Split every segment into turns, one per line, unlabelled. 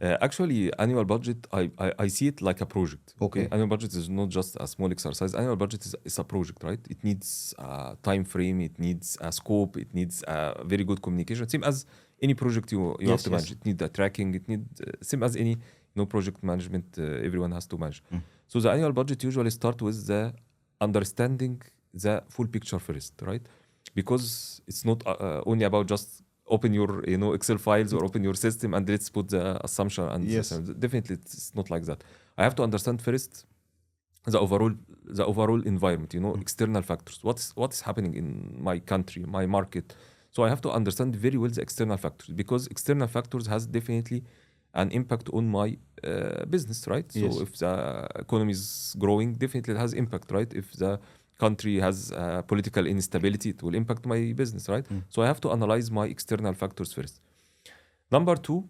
Actually, annual budget, I see it like a project.
Okay.
Annual budget is not just a small exercise. Annual budget is a project, right? It needs a time frame, it needs a scope, it needs a very good communication. Same as any project you have
Yes,
to
yes.
manage. It needs a tracking. It needs same as any project management. Everyone has to manage. So the annual budget usually start with the understanding the full picture first, right? Because it's not only about just open your Excel files or open your system and let's put the assumption and
Yes.
definitely it's not like that. I have to understand first the overall environment, external factors. What's happening in my country, my market. So I have to understand very well the external factors because external factors has definitely an impact on my business, right?
Yes.
So if the economy is growing, definitely it has impact, right? If the country has political instability, it will impact my business, right? So I have to analyze my external factors first. Number two,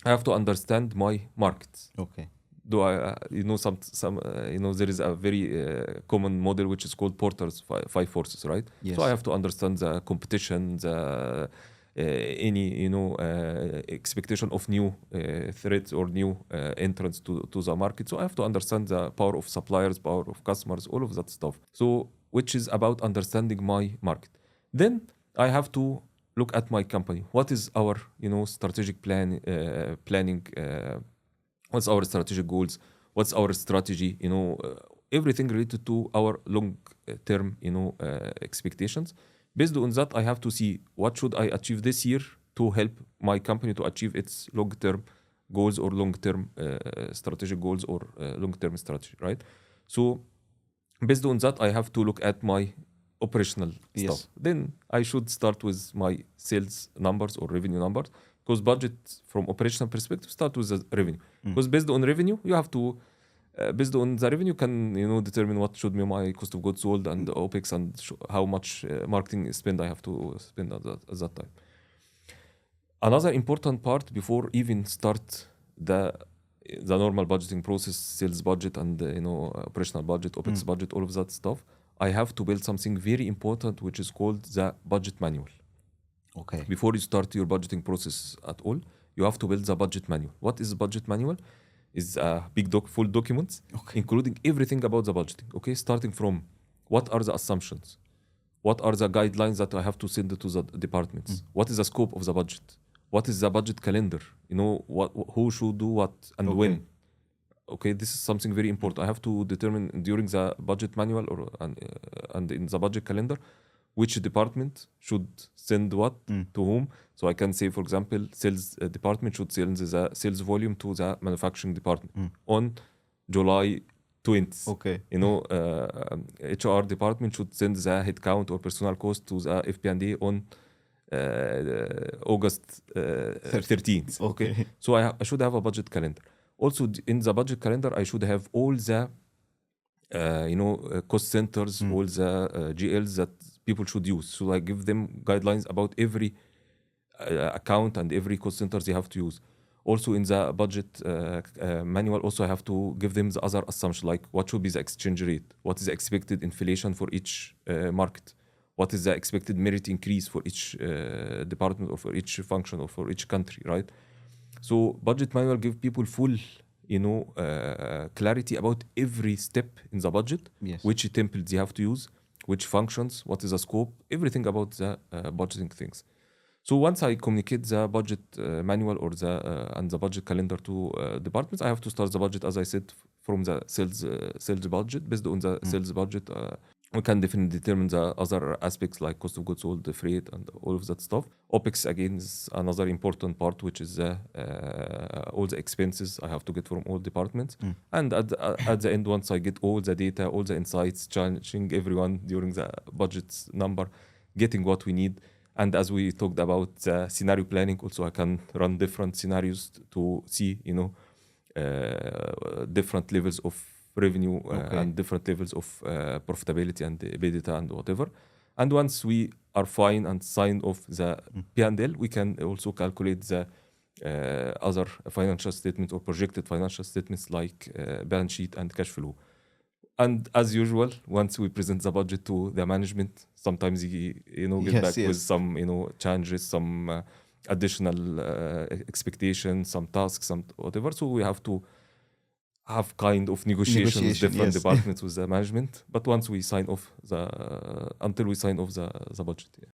I have to understand my markets.
Okay.
Do I, there is a very common model which is called Porter's five forces, right?
Yes.
So I have to understand the competition, the any expectation of new threats or new entrants to the market. So I have to understand the power of suppliers, power of customers, all of that stuff. So which is about understanding my market. Then I have to look at my company. What is our strategic planning? What's our strategic goals? What's our strategy? Everything related to our long term expectations. Based on that, I have to see what should I achieve this year to help my company to achieve its long-term goals or long-term strategic goals or long-term strategy, right? So based on that, I have to look at my operational stuff. Then I should start with my sales numbers or revenue numbers because budget from operational perspective start with the revenue. Because based on revenue, you have to based on the revenue can determine what should be my cost of goods sold and OPEX and how much marketing spend I have to spend at that time. Another important part before even start the normal budgeting process, sales budget and operational budget, OPEX budget, all of that stuff, I have to build something very important which is called the budget manual.
Okay.
Before you start your budgeting process at all, you have to build the budget manual. What is the budget manual? Is a big full document, including everything about the budgeting. Okay, starting from what are the assumptions, what are the guidelines that I have to send to the departments, what is the scope of the budget, what is the budget calendar, who should do what and when. Okay, this is something very important. I have to determine during the budget manual and in the budget calendar which department should send what to whom. So I can say, for example, sales department should send the sales volume to the manufacturing department on July 20th.
Okay.
HR department should send the headcount or personal cost to the FP&A on August 13th. Okay. So I should have a budget calendar. Also in the budget calendar, I should have all the cost centers, all the GLs that people should use. So I give them guidelines about every account and every cost center they have to use. Also in the budget manual, also I have to give them the other assumptions, like what should be the exchange rate, what is the expected inflation for each market, what is the expected merit increase for each department or for each function or for each country, right? So budget manual give people full clarity about every step in the budget, which templates they have to use, which functions, what is the scope, everything about the budgeting things. So once I communicate the budget manual or and the budget calendar to departments, I have to start the budget, as I said, from the sales budget. Based on the sales budget, we can definitely determine the other aspects like cost of goods sold, the freight, and all of that stuff. OPEX, again, is another important part, which is all the expenses I have to get from all departments. And at the end, once I get all the data, all the insights, challenging everyone during the budget number, getting what we need. And as we talked about scenario planning, also I can run different scenarios to see, different levels of revenue and different levels of profitability and EBITDA and whatever. And once we are fine and signed off the P&L, we can also calculate the other financial statements or projected financial statements like balance sheet and cash flow. And as usual, once we present the budget to the management, sometimes get back with some changes, some additional expectations, some tasks, some whatever. So we have to have kind of negotiations with
Negotiation,
different
yes.
departments with the management. But once we sign off until we sign off the budget.